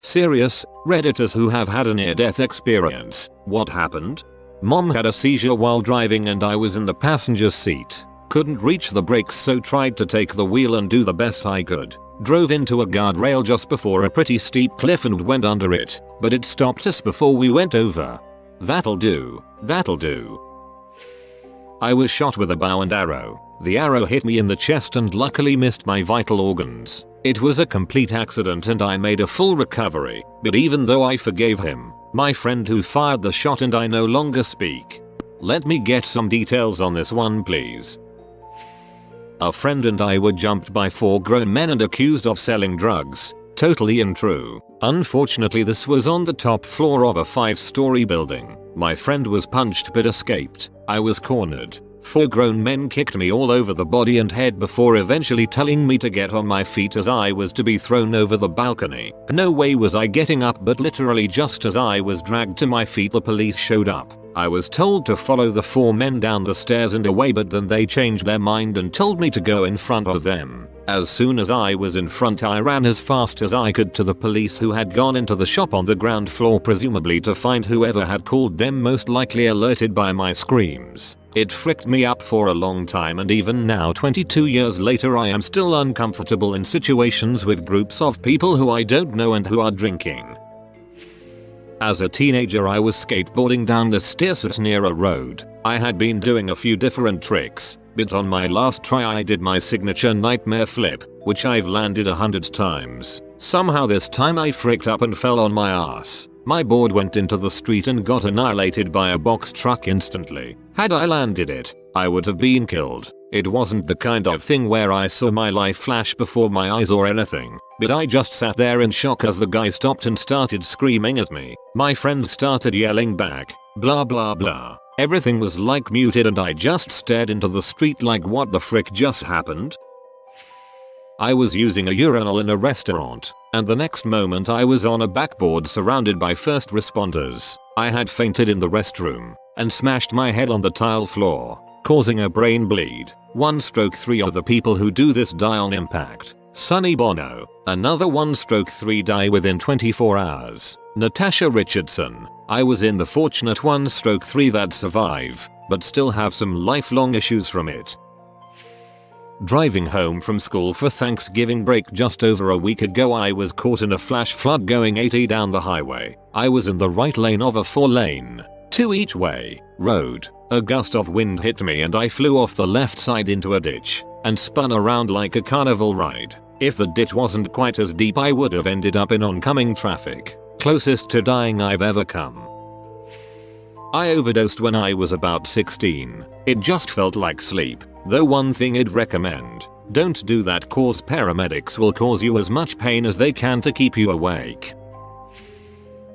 Serious, Redditors who have had a near-death experience. What happened? Mom had a seizure while driving and I was in the passenger seat. Couldn't reach the brakes, so tried to take the wheel and do the best I could. Drove into a guardrail just before a pretty steep cliff and went under it, but it stopped us before we went over. That'll do. That'll do. I was shot with a bow and arrow. The arrow hit me in the chest and luckily missed my vital organs. It was a complete accident and I made a full recovery, but even though I forgave him, my friend who fired the shot and I no longer speak. Let me get some details on this one, please. A friend and I were jumped by 4 grown men and accused of selling drugs. Totally untrue. Unfortunately, this was on the top floor of a 5-story building. My friend was punched but escaped. I was cornered. 4 grown men kicked me all over the body and head before eventually telling me to get on my feet as I was to be thrown over the balcony. No way was I getting up, but literally just as I was dragged to my feet the police showed up. I was told to follow the 4 men down the stairs and away, but then they changed their mind and told me to go in front of them. As soon as I was in front, I ran as fast as I could to the police who had gone into the shop on the ground floor, presumably to find whoever had called them, most likely alerted by my screams. It fricked me up for a long time, and even now 22 years later I am still uncomfortable in situations with groups of people who I don't know and who are drinking. As a teenager I was skateboarding down the stairs near a road. I had been doing a few different tricks, but on my last try I did my signature nightmare flip, which I've landed 100 times. Somehow this time I fricked up and fell on my ass. My board went into the street and got annihilated by a box truck instantly. Had I landed it, I would have been killed. It wasn't the kind of thing where I saw my life flash before my eyes or anything, but I just sat there in shock as the guy stopped and started screaming at me. My friend started yelling back, blah blah blah. Everything was like muted and I just stared into the street like, what the frick just happened? I was using a urinal in a restaurant, and the next moment I was on a backboard surrounded by first responders. I had fainted in the restroom and smashed my head on the tile floor, causing a brain bleed. 1/3 of the people who do this die on impact. Sonny Bono. Another 1/3 die within 24 hours. Natasha Richardson. I was in the fortunate 1/3 that survive, but still have some lifelong issues from it. Driving home from school for Thanksgiving break just over a week ago, I was caught in a flash flood going 80 down the highway. I was in the right lane of a 4-lane, 2 each way, road. A gust of wind hit me and I flew off the left side into a ditch and spun around like a carnival ride. If the ditch wasn't quite as deep I would have ended up in oncoming traffic. Closest to dying I've ever come. I overdosed when I was about 16. It just felt like sleep. Though one thing I'd recommend, don't do that, cause paramedics will cause you as much pain as they can to keep you awake.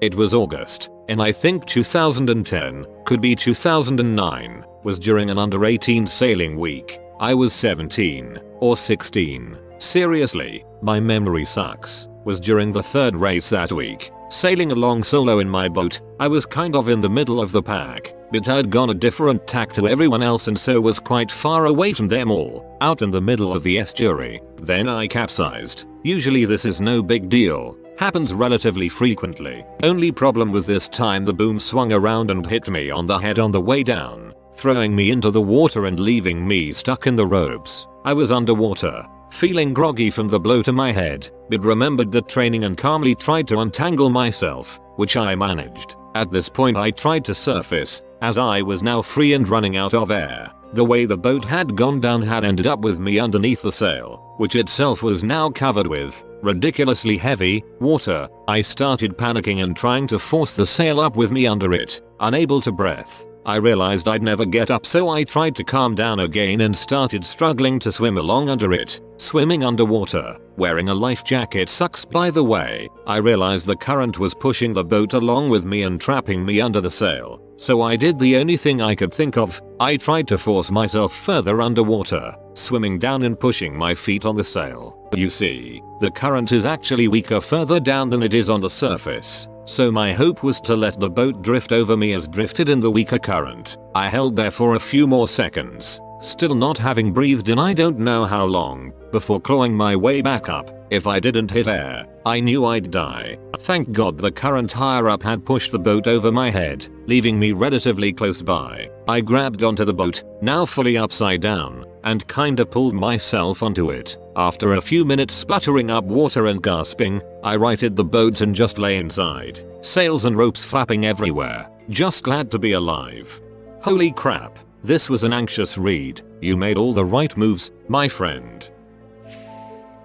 It was August, and I think 2010, could be 2009, was during an under 18 sailing week. I was 17 or 16. Seriously, my memory sucks. Was during the 3rd race that week. Sailing along solo in my boat, I was kind of in the middle of the pack, but I'd gone a different tack to everyone else and so was quite far away from them all, out in the middle of the estuary. Then I capsized. Usually this is no big deal, happens relatively frequently. Only problem was this time the boom swung around and hit me on the head on the way down, throwing me into the water and leaving me stuck in the ropes. I was underwater, feeling groggy from the blow to my head, but remembered the training and calmly tried to untangle myself, which I managed. At this point I tried to surface, as I was now free and running out of air. The way the boat had gone down had ended up with me underneath the sail, which itself was now covered with ridiculously heavy water. I started panicking and trying to force the sail up with me under it, unable to breathe. I realized I'd never get up, so I tried to calm down again and started struggling to swim along under it. Swimming underwater, wearing a life jacket sucks by the way. I realized the current was pushing the boat along with me and trapping me under the sail. So I did the only thing I could think of. I tried to force myself further underwater, swimming down and pushing my feet on the sail. You see, the current is actually weaker further down than it is on the surface. So my hope was to let the boat drift over me as drifted in the weaker current. I held there for a few more seconds, still not having breathed in I don't know how long, before clawing my way back up. If I didn't hit air, I knew I'd die. Thank God the current higher up had pushed the boat over my head, leaving me relatively close by. I grabbed onto the boat, now fully upside down, and kinda pulled myself onto it. After a few minutes spluttering up water and gasping, I righted the boat and just lay inside. Sails and ropes flapping everywhere. Just glad to be alive. Holy crap. This was an anxious read. You made all the right moves, my friend.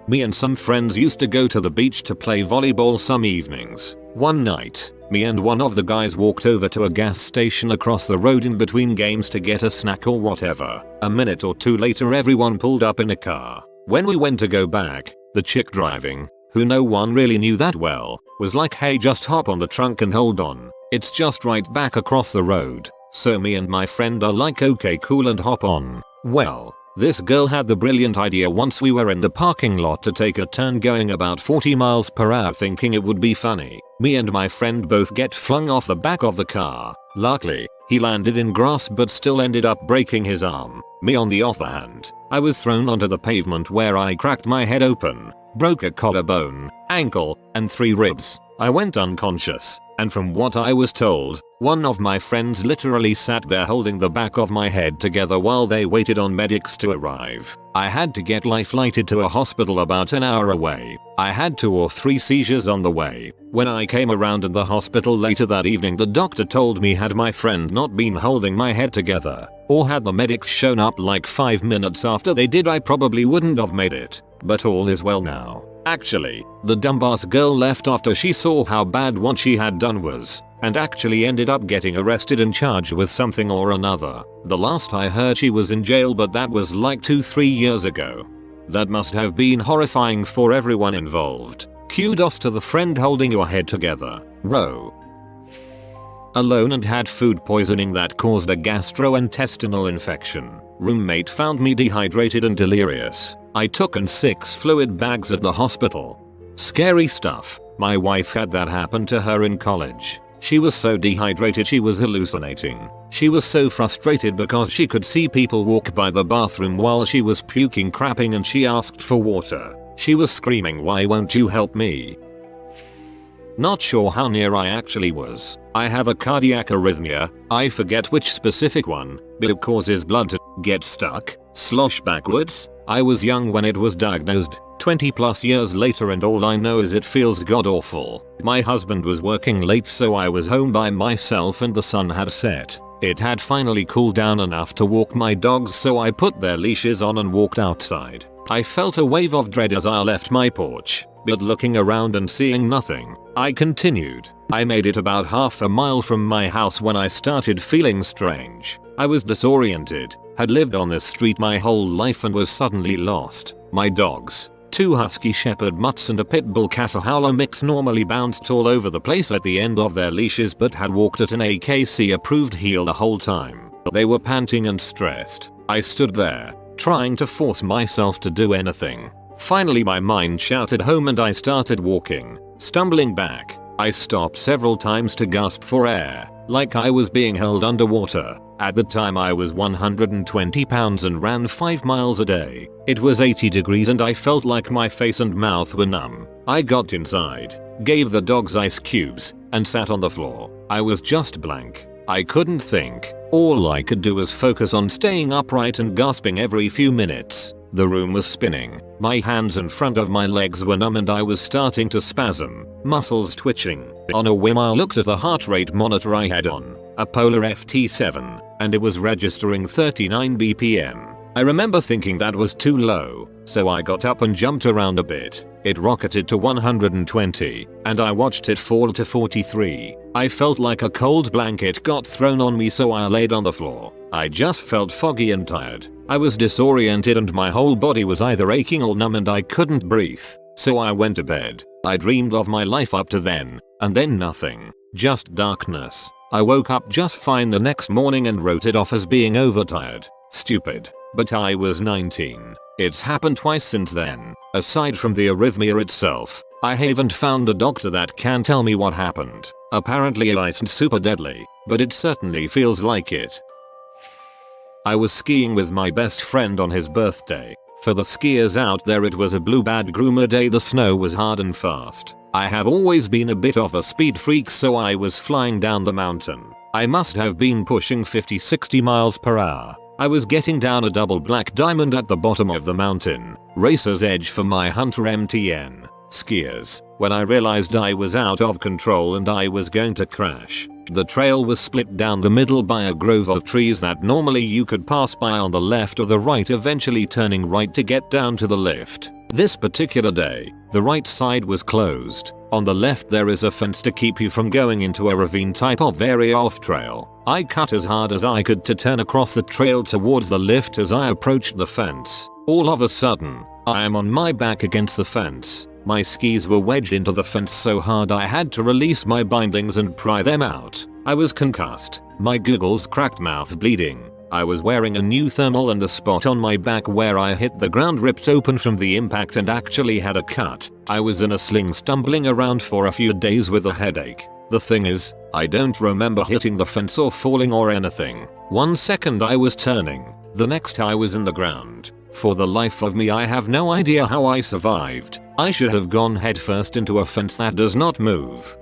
Me and some friends used to go to the beach to play volleyball some evenings. One night, me and one of the guys walked over to a gas station across the road in between games to get a snack or whatever. A minute or two later everyone pulled up in a car. When we went to go back, the chick driving, who no one really knew that well, was like, hey, just hop on the trunk and hold on. It's just right back across the road. So me and my friend are like, okay cool, and hop on. Well, this girl had the brilliant idea once we were in the parking lot to take a turn going about 40 miles per hour, thinking it would be funny. Me and my friend both get flung off the back of the car. Luckily, he landed in grass but still ended up breaking his arm. Me on the other hand, I was thrown onto the pavement where I cracked my head open, broke a collarbone, ankle, and 3 ribs. I went unconscious, and from what I was told, one of my friends literally sat there holding the back of my head together while they waited on medics to arrive. I had to get life-flighted to a hospital about an hour away. I had 2 or 3 seizures on the way. When I came around in the hospital later that evening, the doctor told me had my friend not been holding my head together, or had the medics shown up like 5 minutes after they did, I probably wouldn't have made it. But all is well now. Actually, the dumbass girl left after she saw how bad what she had done was, and actually ended up getting arrested and charged with something or another. The last I heard she was in jail, but that was like 2-3 years ago. That must have been horrifying for everyone involved. Kudos to the friend holding your head together. Row. Alone and had food poisoning that caused a gastrointestinal infection. Roommate found me dehydrated and delirious. I took in 6 fluid bags at the hospital. Scary stuff. My wife had that happen to her in college. She was so dehydrated she was hallucinating. She was so frustrated because she could see people walk by the bathroom while she was puking crapping, and she asked for water. She was screaming, "Why won't you help me?" Not sure how near I actually was. I have a cardiac arrhythmia, I forget which specific one, but it causes blood to get stuck, slosh backwards. I was young when it was diagnosed, 20 plus years later, and all I know is it feels god awful. My husband was working late, so I was home by myself and the sun had set. It had finally cooled down enough to walk my dogs, so I put their leashes on and walked outside. I felt a wave of dread as I left my porch, but looking around and seeing nothing, I continued. I made it about half a mile from my house when I started feeling strange. I was disoriented, had lived on this street my whole life and was suddenly lost. My dogs, 2 husky shepherd mutts and a pit bull cattle howler mix, normally bounced all over the place at the end of their leashes but had walked at an AKC approved heel the whole time. They were panting and stressed. I stood there, trying to force myself to do anything. Finally my mind shouted home and I started walking. Stumbling back, I stopped several times to gasp for air, like I was being held underwater. At the time I was 120 pounds and ran 5 miles a day. It was 80 degrees and I felt like my face and mouth were numb. I got inside, gave the dogs ice cubes, and sat on the floor. I was just blank. I couldn't think. All I could do was focus on staying upright and gasping every few minutes. The room was spinning. My hands in front of my legs were numb and I was starting to spasm, muscles twitching. On a whim I looked at the heart rate monitor I had on, a Polar FT7, and it was registering 39 BPM. I remember thinking that was too low, so I got up and jumped around a bit. It rocketed to 120, and I watched it fall to 43. I felt like a cold blanket got thrown on me, so I laid on the floor. I just felt foggy and tired. I was disoriented and my whole body was either aching or numb and I couldn't breathe. So I went to bed. I dreamed of my life up to then, and then nothing. Just darkness. I woke up just fine the next morning and wrote it off as being overtired. Stupid. But I was 19. It's happened twice since then. Aside from the arrhythmia itself, I haven't found a doctor that can tell me what happened. Apparently it isn't super deadly, but it certainly feels like it. I was skiing with my best friend on his birthday. For the skiers out there, it was a blue bad groomer day. The snow was hard and fast. I have always been a bit of a speed freak, so I was flying down the mountain. I must have been pushing 50-60 miles per hour. I was getting down a double black diamond at the bottom of the mountain, racer's edge for my Hunter MTN skiers, when I realized I was out of control and I was going to crash. The trail was split down the middle by a grove of trees that normally you could pass by on the left or the right, eventually turning right to get down to the lift. This particular day, the right side was closed. On the left there is a fence to keep you from going into a ravine type of area off trail. I cut as hard as I could to turn across the trail towards the lift. As I approached the fence, all of a sudden, I am on my back against the fence. My skis were wedged into the fence so hard I had to release my bindings and pry them out. I was concussed, my goggles cracked, mouth bleeding. I was wearing a new thermal and the spot on my back where I hit the ground ripped open from the impact and actually had a cut. I was in a sling stumbling around for a few days with a headache. The thing is, I don't remember hitting the fence or falling or anything. 1 second I was turning, the next I was in the ground. For the life of me I have no idea how I survived. I should have gone headfirst into a fence that does not move.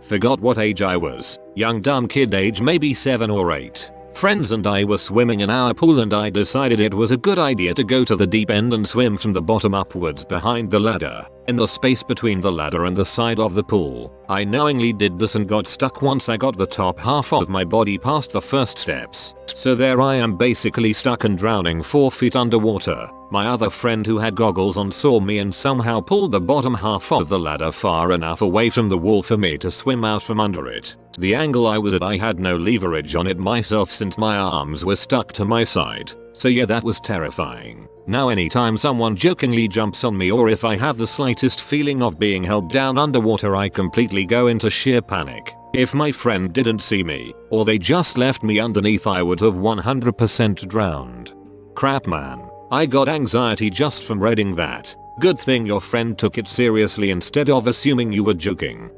Forgot what age I was. Young dumb kid age, maybe 7 or 8. Friends and I were swimming in our pool and I decided it was a good idea to go to the deep end and swim from the bottom upwards behind the ladder, in the space between the ladder and the side of the pool. I knowingly did this and got stuck once I got the top half of my body past the first steps. So there I am, basically stuck and drowning 4 feet underwater. My other friend who had goggles on saw me and somehow pulled the bottom half of the ladder far enough away from the wall for me to swim out from under it. The angle I was at, I had no leverage on it myself since my arms were stuck to my side. So yeah, that was terrifying. Now anytime someone jokingly jumps on me or if I have the slightest feeling of being held down underwater, I completely go into sheer panic. If my friend didn't see me, or they just left me underneath, I would have 100% drowned. Crap man, I got anxiety just from reading that. Good thing your friend took it seriously instead of assuming you were joking.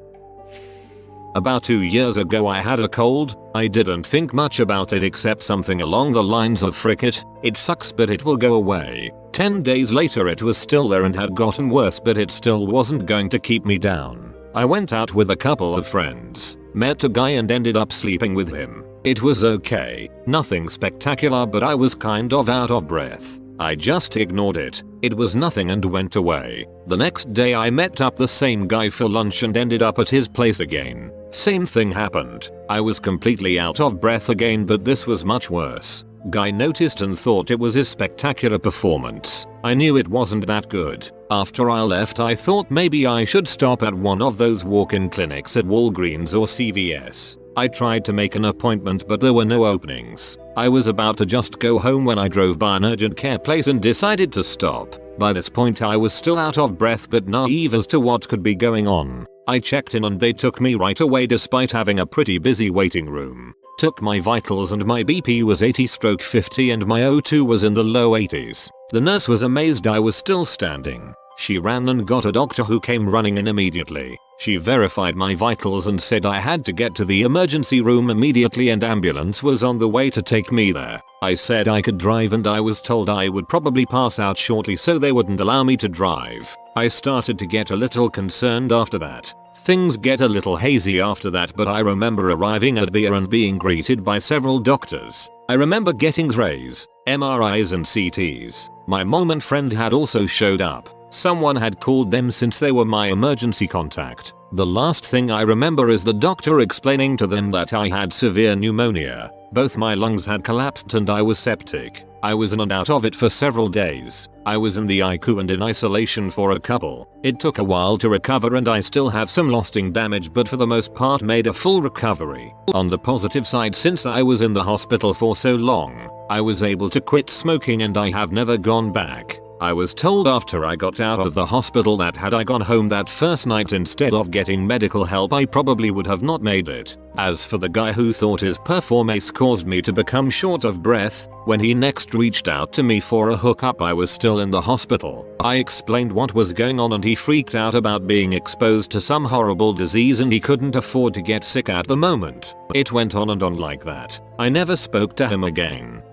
About 2 years ago I had a cold. I didn't think much about it except something along the lines of frick it sucks but it will go away. 10 days later it was still there and had gotten worse, but it still wasn't going to keep me down. I went out with a couple of friends, met a guy and ended up sleeping with him. It was okay, nothing spectacular, but I was kind of out of breath. I just ignored it. It was nothing and went away. The next day I met up the same guy for lunch and ended up at his place again. Same thing happened. I was completely out of breath again, but this was much worse. Guy noticed and thought it was his spectacular performance. I knew it wasn't that good. After I left I thought maybe I should stop at one of those walk-in clinics at Walgreens or CVS. I tried to make an appointment but there were no openings. I was about to just go home when I drove by an urgent care place and decided to stop. By this point I was still out of breath but naive as to what could be going on. I checked in and they took me right away despite having a pretty busy waiting room. Took my vitals and my BP was 80/50 and my O2 was in the low 80s. The nurse was amazed I was still standing. She ran and got a doctor who came running in immediately. She verified my vitals and said I had to get to the emergency room immediately and ambulance was on the way to take me there. I said I could drive and I was told I would probably pass out shortly, so they wouldn't allow me to drive. I started to get a little concerned after that. Things get a little hazy after that, but I remember arriving at the ER and being greeted by several doctors. I remember getting X-rays, MRIs and CTs. My mom and friend had also showed up. Someone had called them since they were my emergency contact. The last thing I remember is the doctor explaining to them that I had severe pneumonia. Both my lungs had collapsed and I was septic. I was in and out of it for several days. I was in the ICU and in isolation for a couple. It took a while to recover and I still have some lasting damage, but for the most part made a full recovery. On the positive side, since I was in the hospital for so long, I was able to quit smoking and I have never gone back. I was told after I got out of the hospital that had I gone home that first night instead of getting medical help I probably would have not made it. As for the guy who thought his performance caused me to become short of breath, when he next reached out to me for a hookup I was still in the hospital. I explained what was going on and he freaked out about being exposed to some horrible disease and he couldn't afford to get sick at the moment. It went on and on like that. I never spoke to him again.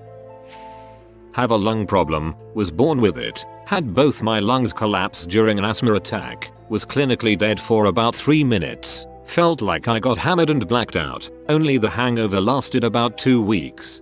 Have a lung problem, was born with it, had both my lungs collapse during an asthma attack, was clinically dead for about 3 minutes, felt like I got hammered and blacked out, only the hangover lasted about 2 weeks.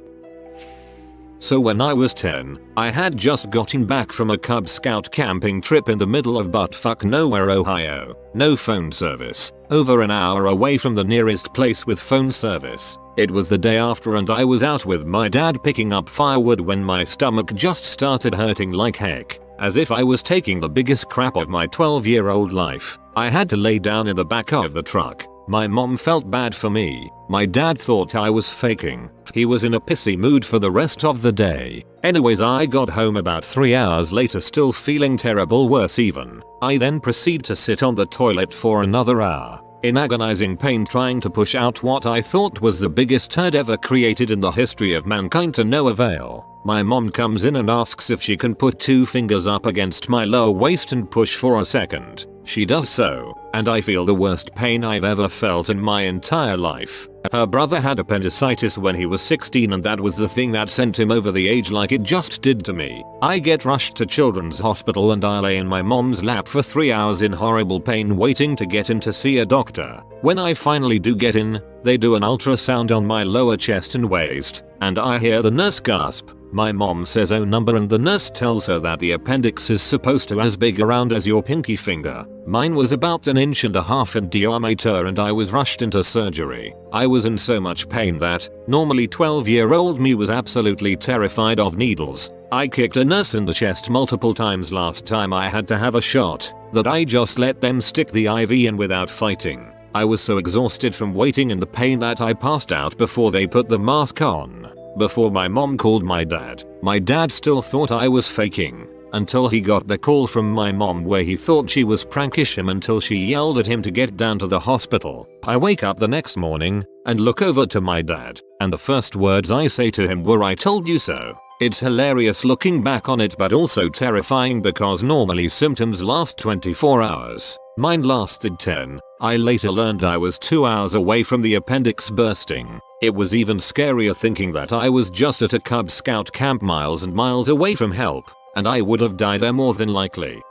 So when I was 10, I had just gotten back from a Cub Scout camping trip in the middle of buttfuck nowhere Ohio, no phone service, over an hour away from the nearest place with phone service. It was the day after and I was out with my dad picking up firewood when my stomach just started hurting like heck, as if I was taking the biggest crap of my 12-year-old life. I had to lay down in the back of the truck. My mom felt bad for me. My dad thought I was faking. He was in a pissy mood for the rest of the day. Anyways, I got home about 3 hours later still feeling terrible, worse even. I then proceed to sit on the toilet for another hour, in agonizing pain trying to push out what I thought was the biggest turd ever created in the history of mankind to no avail. My mom comes in and asks if she can put 2 fingers up against my lower waist and push for a second. She does so, and I feel the worst pain I've ever felt in my entire life. Her brother had appendicitis when he was 16 and that was the thing that sent him over the edge like it just did to me. I get rushed to Children's Hospital and I lay in my mom's lap for 3 hours in horrible pain waiting to get in to see a doctor. When I finally do get in, they do an ultrasound on my lower chest and waist, and I hear the nurse gasp. My mom says "oh number" and the nurse tells her that the appendix is supposed to as big around as your pinky finger. Mine was about 1.5 inches in diameter and I was rushed into surgery. I was in so much pain that normally 12-year-old me was absolutely terrified of needles. I kicked a nurse in the chest multiple times last time I had to have a shot that I just let them stick the IV in without fighting. I was so exhausted from waiting in the pain that I passed out before they put the mask on. Before my mom called my dad still thought I was faking, until he got the call from my mom where he thought she was prankish him until she yelled at him to get down to the hospital. I wake up the next morning and look over to my dad, and the first words I say to him were "I told you so." It's hilarious looking back on it but also terrifying because normally symptoms last 24 hours. Mine lasted 10. I later learned I was 2 hours away from the appendix bursting. It was even scarier thinking that I was just at a Cub Scout camp miles and miles away from help, and I would have died there more than likely.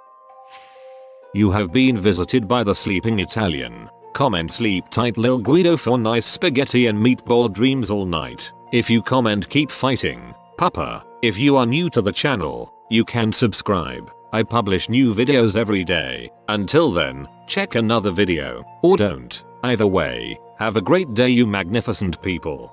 You have been visited by the sleeping Italian. Comment "sleep tight Lil Guido" for nice spaghetti and meatball dreams all night. If you comment "keep fighting, Papa." If you are new to the channel, you can subscribe. I publish new videos every day. Until then, check another video, or don't. Either way, have a great day you magnificent people.